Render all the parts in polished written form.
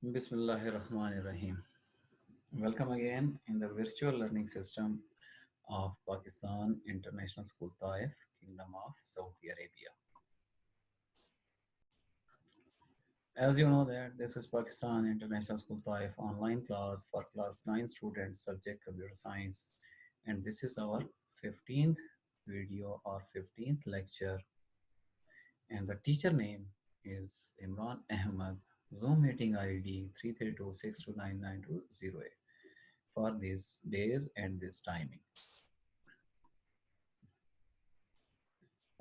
Bismillahirrahmanirrahim. Welcome again in the virtual learning system of Pakistan International School Taif, Kingdom of Saudi Arabia. As you know that this is Pakistan International School Taif online class for class 9 students subject computer science, and this is our 15th video or 15th lecture, and the teacher name is Imran Ahmad. Zoom meeting ID 332629920 for these days and this timing.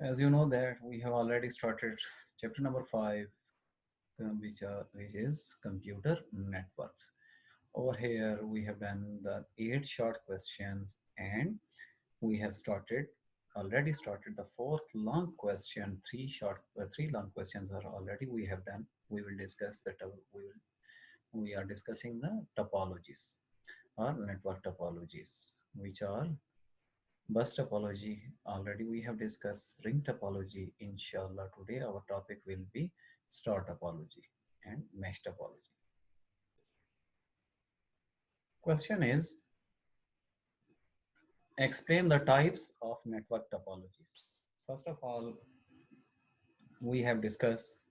As you know that we have already started chapter number 5, which is computer networks. Over here we have done the 8 short questions, and we have already started the fourth long question. Three long questions are already we have done. We will discuss that. We are discussing the topologies or network topologies, which are bus topology. Already we have discussed ring topology. Inshallah, today our topic will be star topology and mesh topology. Question is, explain the types of network topologies. First of all, we have discussed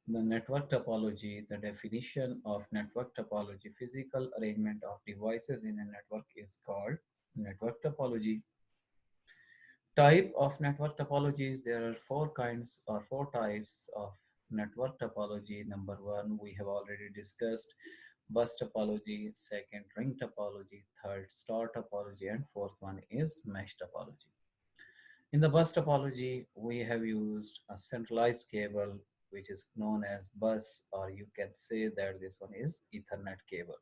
the network topology. The definition of network topology: physical arrangement of devices in a network is called network topology. Type of network topologies: there are four kinds or four types of network topology. Number one, we have already discussed bus topology. Second, ring topology. Third, star topology. And fourth one is mesh topology. In the bus topology, we have used a centralized cable, which is known as bus, or you can say that this one is Ethernet cable.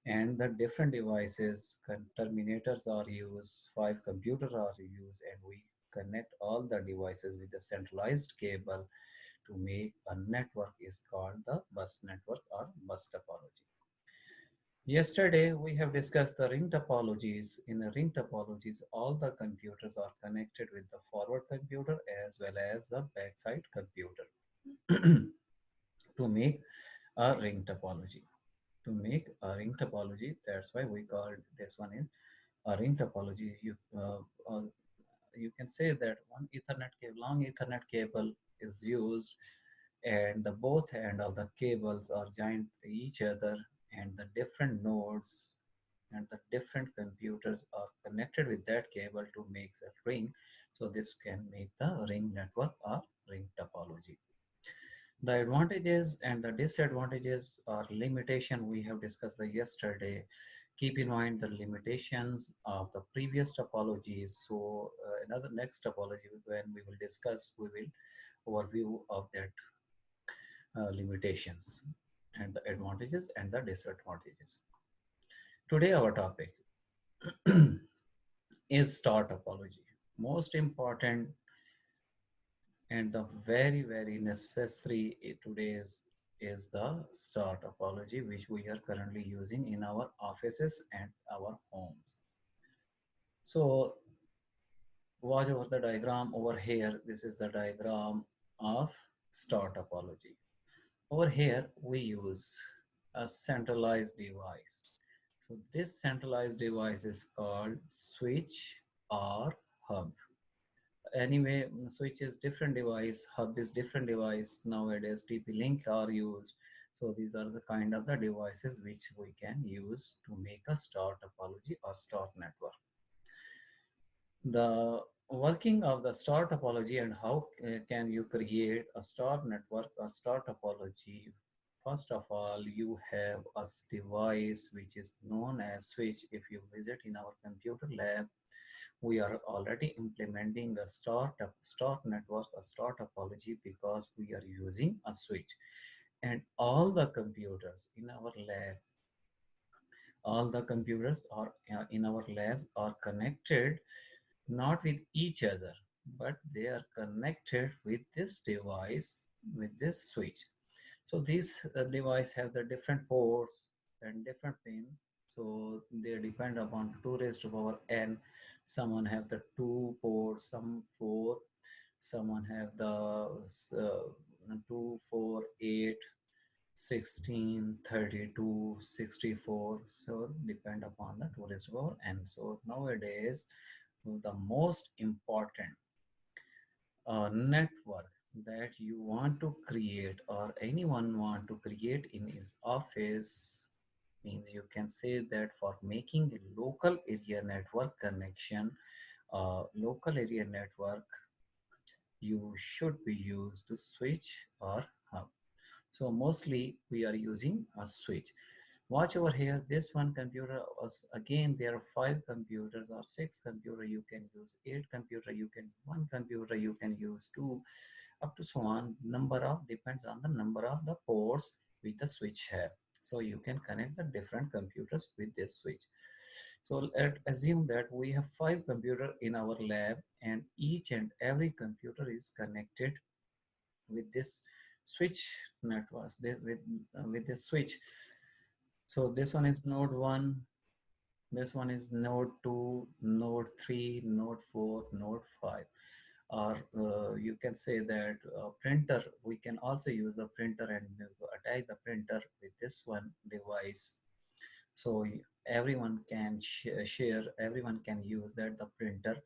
And the different devices, terminators are used, 5 computers are used, and we connect all the devices with a centralized cable to make a network is called the bus network or bus topology. Yesterday, we have discussed the ring topologies. In the ring topologies, all the computers are connected with the forward computer as well as the backside computer to make a ring topology. To make a ring topology, that's why we call this one in a ring topology. You can say that one Ethernet cable, long Ethernet cable is used, and the both end of the cables are joined to each other, and the different nodes and the different computers are connected with that cable to make a ring. So this can make the ring network or ring topology. The advantages and the disadvantages or limitation we have discussed yesterday. Keep in mind the limitations of the previous topologies. So another next topology when we will discuss, we will overview of that limitations and the advantages and the disadvantages. Today our topic is star topology. Most important and the very necessary today is the star topology, which we are currently using in our offices and our homes. So watch over the diagram over here. This is the diagram of star topology. Over here we use a centralized device. So this centralized device is called switch or hub. Anyway, switch is different device, hub is different device. Nowadays TP-Link are used. So these are the kind of the devices which we can use to make a star topology or star network. The working of the star topology and how can you create a star network, a star topology. First of all, you have a device which is known as switch. If you visit in our computer lab, we are already implementing a star network, a star topology, because we are using a switch. And all the computers in our lab, all the computers are in our labs are connected not with each other, but they are connected with this device, with this switch. So these device have the different ports and different pin. So they depend upon 2 raised to power n. Someone have the 2 ports, some 4, someone have the 2, 4, 8, 16, 32, 64. So depend upon the tourist board. And so nowadays, the most important network that you want to create or anyone want to create in his office means you can say that for making a local area network connection, local area network, you should be used to switch or hub. So mostly we are using a switch. Watch over here, this one computer was, again there are 5 computers or 6 computer you can use, 8 computer you can, 1 computer you can use, 2, up to so on. Number of depends on the number of the ports with the switch have. So you can connect the different computers with this switch. So let's assume that we have 5 computers in our lab and each and every computer is connected with this switch networks with this switch. So this one is node 1, this one is node 2, node 3, node 4, node 5. Or you can say that printer, we can also use the printer and attach the printer with this one device. So everyone can share, everyone can use that the printer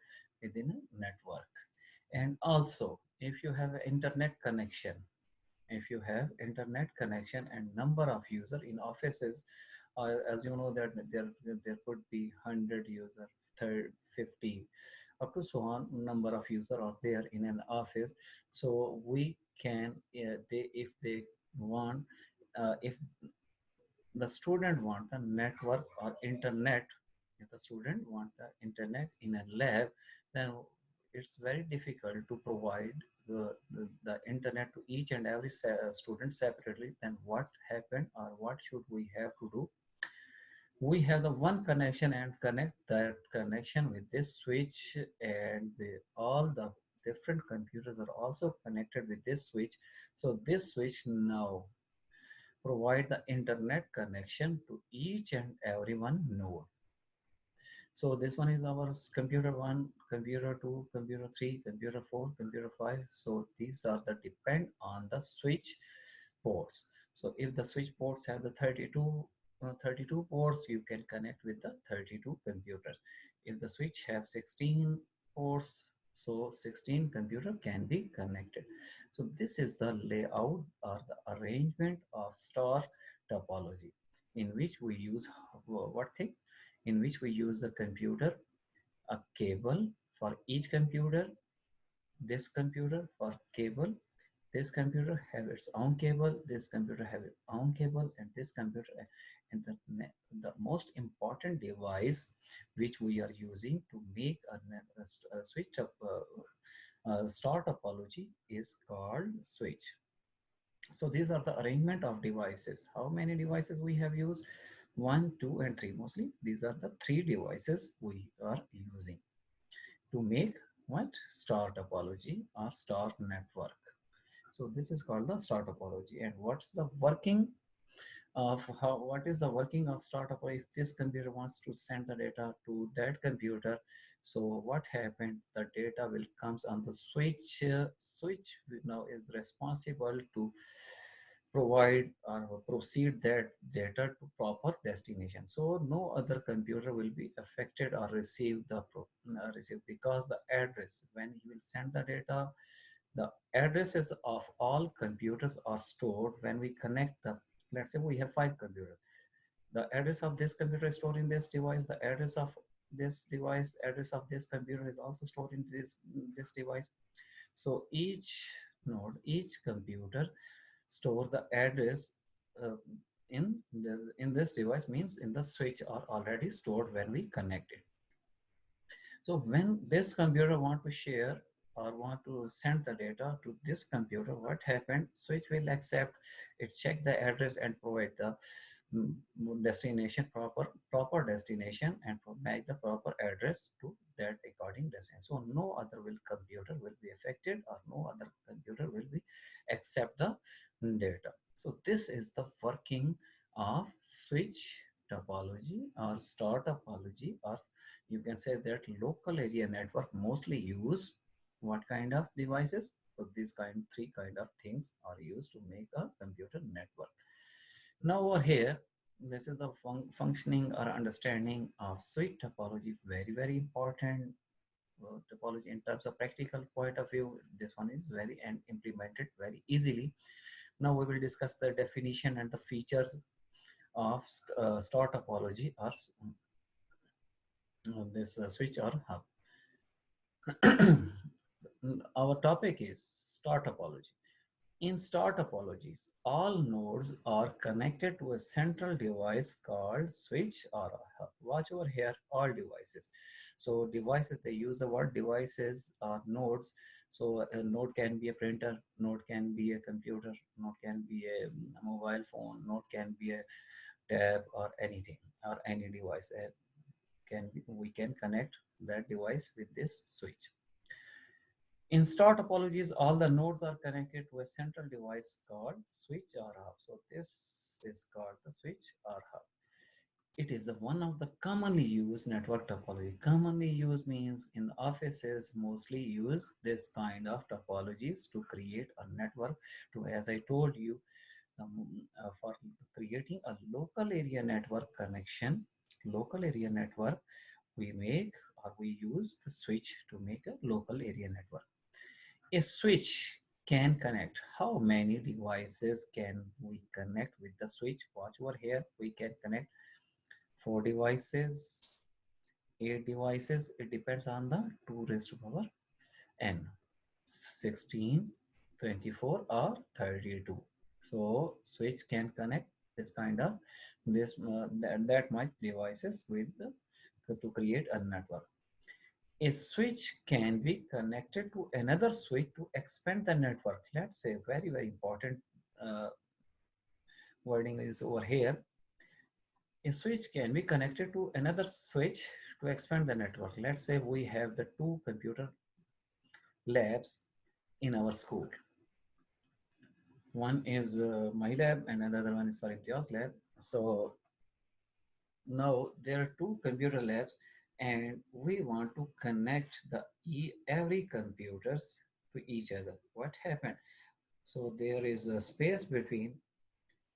within a network. And also if you have an internet connection, if you have internet connection and number of user in offices, as you know that there could be 100 user, 30, 50, up to so on number of user are there in an office. So we can they if they want, if the student want the network or internet, if the student want the internet in a lab, then it's very difficult to provide the internet to each and every student separately. Then what happened or what should we have to do? We have the one connection and connect that connection with this switch, and all the different computers are also connected with this switch. So this switch now provide the internet connection to each and every one node. So this one is our computer 1, computer 2, computer 3, computer 4, computer 5. So these are the depend on the switch ports. So if the switch ports have the 32 ports, you can connect with the 32 computers. If the switch have 16 ports, so 16 computer can be connected. So this is the layout or the arrangement of star topology, in which we use what thing? In which we use the computer, a cable for each computer, this computer for cable, this computer have its own cable, this computer have its own cable, and this computer, and the most important device which we are using to make a switch up star topology is called switch. So these are the arrangement of devices. How many devices we have used? 1, 2, and 3. Mostly these are the 3 devices we are using to make what? Star topology or star network. So this is called the star topology. And what's the working of how? What is the working of star topology? If this computer wants to send the data to that computer, so what happened? The data will comes on the switch. Switch now is responsible to provide or proceed that data to proper destination. So no other computer will be affected or receive the receive, because the address, when you will send the data, the addresses of all computers are stored when we connect the, let's say we have 5 computers. The address of this computer is stored in this device, the address of this device, address of this computer is also stored in this device. So each node, each computer store the address uh, in this device, means in the switch are already stored when we connect it. So when this computer want to share or want to send the data to this computer, what happened? Switch will accept it, check the address and provide the destination, proper destination, and make the proper address to that according destination. So no other will computer will be affected, or no other computer will be accept the data. So this is the working of switch topology or star topology, or you can say that local area network mostly use what kind of devices? So these 3 kind of things are used to make a computer network. Now over here, this is the functioning or understanding of switch topology. Very, very important topology in terms of practical point of view. This one is very and implemented very easily. Now we will discuss the definition and the features of star topology or this switch or hub. Our topic is star topology. In star topologies, all nodes are connected to a central device called switch or a hub. Watch over here, all devices. So devices, they use the word devices or nodes. So a node can be a printer, node can be a computer, node can be a mobile phone, node can be a tab or anything or any device. We can connect that device with this switch. In star topologies, all the nodes are connected to a central device called switch or hub. So this is called the switch or hub. It is one of the commonly used network topology. Commonly used means in offices mostly use this kind of topologies to create a network to, as I told you, for creating a local area network connection, local area network, we make or we use the switch to make a local area network. A switch can connect. How many devices can we connect with the switch? Watch over here. We can connect 4 devices, 8 devices. It depends on the 2 raised to power n. 16, 24, or 32. So switch can connect this kind of that much devices with to create a network. A switch can be connected to another switch to expand the network. Let's say very, very important uh, wording is over here. A switch can be connected to another switch to expand the network. Let's say we have the 2 computer labs in our school. One is my lab and another one is Sarimthia's lab. So now there are 2 computer labs and we want to connect the every computers to each other. What happened? So there is a space between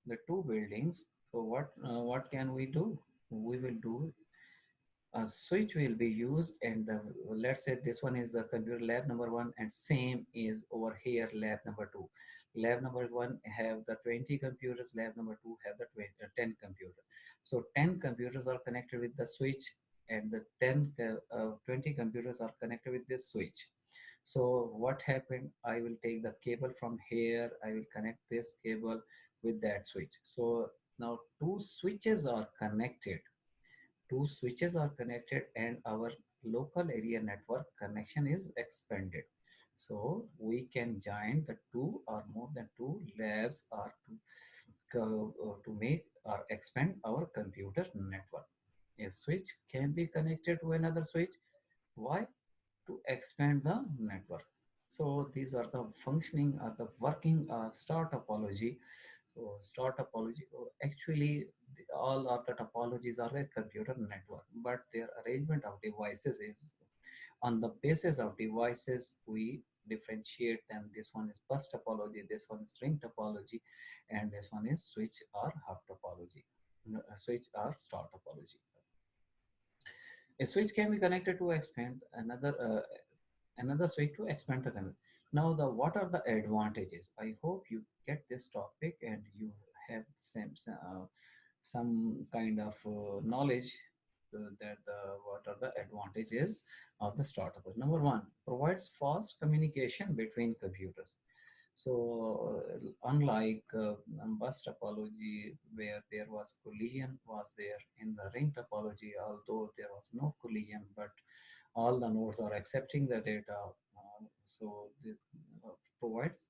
the 2 buildings. So what can we do? We will do a switch will be used, and let's say this one is the computer lab number 1 and same is over here lab number 2. Lab number 1 have the 20 computers, lab number 2 have the 10 computers. So 10 computers are connected with the switch and the 20 computers are connected with this switch. So what happened? I will take the cable from here. I will connect this cable with that switch. So now 2 switches are connected. 2 switches are connected and our local area network connection is expanded. So we can join the 2 or more than 2 labs or to make or expand our computer network. A switch can be connected to another switch. Why? To expand the network. So these are the functioning or the working star topology. So star topology, actually all of the topologies are a computer network, but their arrangement of devices is on the basis of devices we differentiate them. This one is bus topology, this one is ring topology, and this one is switch or hub topology, switch or star topology. A switch can be connected to expand another switch to expand the connection. Now, what are the advantages? I hope you get this topic and you have some kind of knowledge that what are the advantages of the startup. Number 1, provides fast communication between computers. So unlike bus topology where there was collision was there in the ring topology, although there was no collision, but all the nodes are accepting the data. So it provides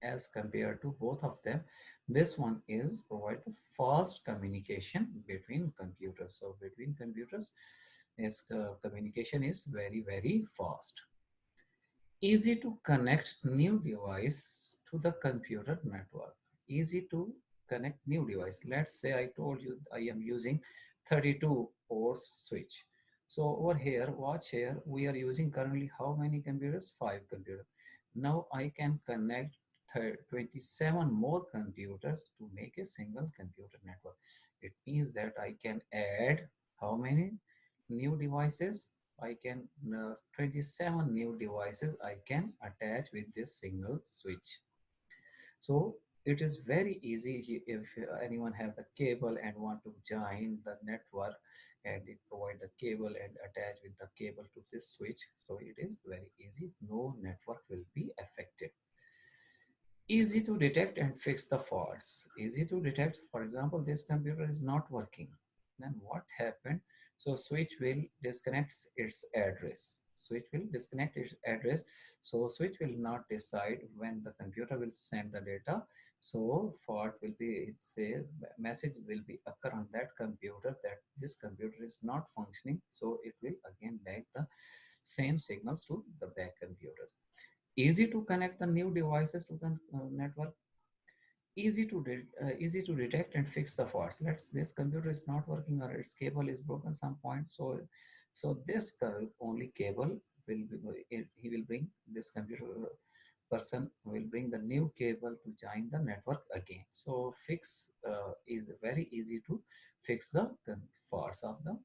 as compared to both of them. This one is provide fast communication between computers. So between computers, is communication is very, very fast. Easy to connect new device to the computer network. Easy to connect new device. Let's say I told you I am using 32 ports switch. So over here, watch here, we are using currently how many computers? 5 computers. Now I can connect 27 more computers to make a single computer network. It means that I can add how many new devices? I can 27 new devices I can attach with this single switch. So it is very easy if anyone have the cable and want to join the network, and it provide the cable and attach with the cable to this switch. So it is very easy. No network will be affected. Easy to detect and fix the faults. Easy to detect, for example, this computer is not working. Then what happened? So switch will disconnect its address. Switch will disconnect its address. So switch will not decide when the computer will send the data. So fault will be, it's a message will be occur on that computer that this computer is not functioning. So it will again back the same signals to the back computers. Easy to connect the new devices to the network. Easy to detect and fix the faults. Let's this computer is not working or its cable is broken some point. So this only cable will be, he will bring this computer person will bring the new cable to join the network again. So fix is very easy to fix the faults of the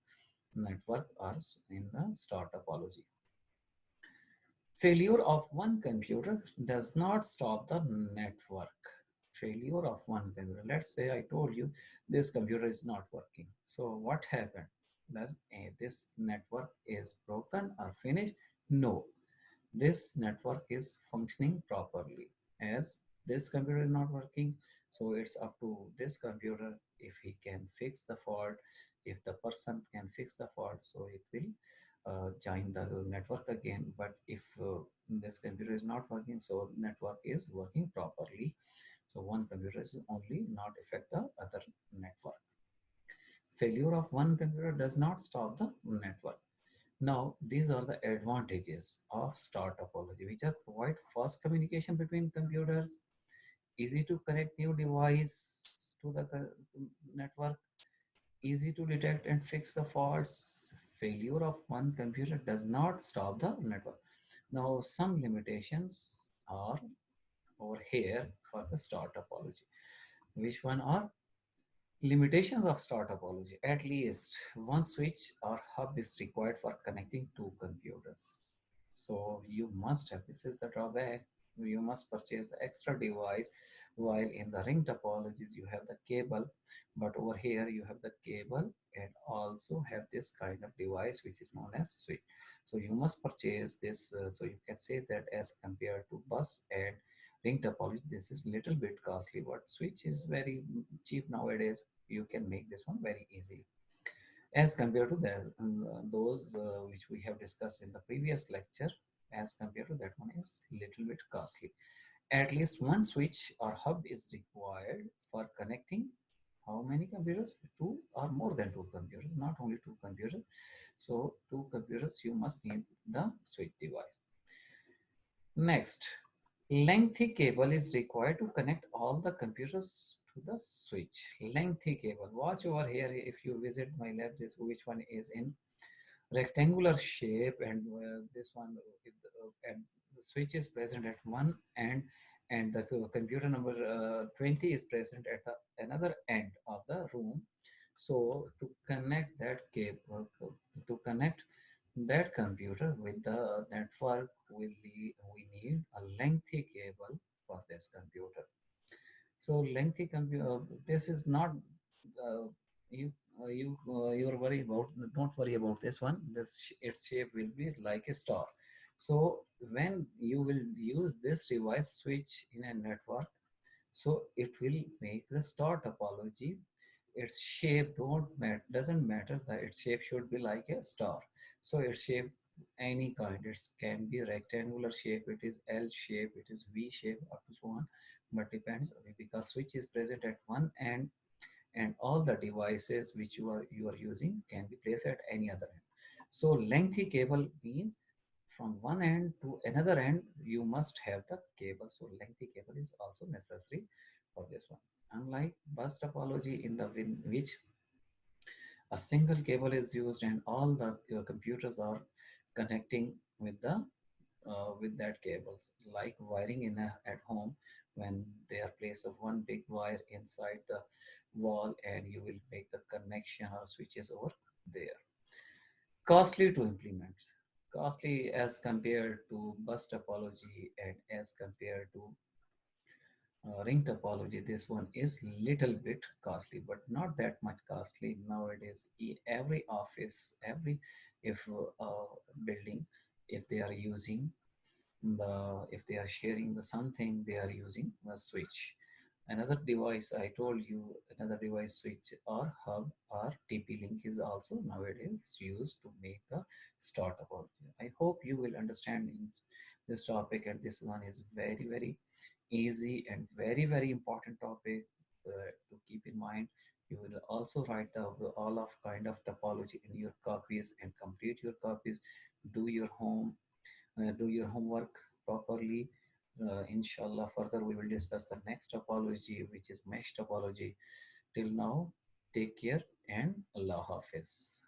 network or in the star topology. Failure of one computer does not stop the network. Failure of one computer. Let's say I told you this computer is not working. So what happened? Does this network is broken or finished? No, this network is functioning properly. As this computer is not working, so it's up to this computer if he can fix the fault. If the person can fix the fault, so it will join the network again. But if this computer is not working, so network is working properly. So one computer is only not affect the other network. Failure of one computer does not stop the network. Now, these are the advantages of star topology, which are provide fast communication between computers, easy to connect new device to the network, easy to detect and fix the faults. Failure of one computer does not stop the network. Now, some limitations are over here for the star topology. Which one are limitations of star topology? At least one switch or hub is required for connecting two computers. So you must have, this is the drawback, you must purchase the extra device. While in the ring topologies you have the cable, but over here you have the cable and also have this kind of device which is known as switch. So you must purchase this. So you can say that as compared to bus and ring topology, this is little bit costly, but switch is very cheap nowadays. You can make this one very easily as compared to those which we have discussed in the previous lecture. As compared to that one is little bit costly. At least one switch or hub is required for connecting how many computers? Two or more than two computers, not only two computers. So two computers you must need the switch device. Next, lengthy cable is required to connect all the computers to the switch. Lengthy cable. Watch over here if you visit my lab, this which one is in rectangular shape, and this one and the switch is present at one end, and the computer number 20 is present at another end of the room. So to connect that cable, to connect that computer with the network, we need a lengthy cable for this computer. So lengthy computer, this is not uh, you you're worried about. Don't worry about this one. Its shape will be like a star. So when you will use this device switch in a network, so it will make the star topology. Its shape doesn't matter. That its shape should be like a star. So its shape any kind. It can be rectangular shape. It is L shape. It is V shape, up to so on. But depends because switch is present at one end, and all the devices which you are using can be placed at any other end. So lengthy cable means from one end to another end you must have the cable. So lengthy cable is also necessary for this one. Unlike bus topology in which a single cable is used and all the computers are connecting with the with that cables, like wiring in at home, when they are placed of one big wire inside the wall and you will make the connection or switches over there. Costly to implement, costly as compared to bus topology and as compared to ring topology. This one is little bit costly, but not that much costly nowadays. Every office, every if building, if they are using if they are sharing the something, they are using a switch. Another device I told you, another device switch or hub or TP-Link is also nowadays used to make a startup. I hope you will understand in this topic, and this one is very very easy and very very important topic to keep in mind. You will also write the all of kind of topology in your copies and complete your copies. Do your home do your homework properly. Inshallah, further we will discuss the next topology, which is mesh topology. Till now, take care and Allah Hafiz.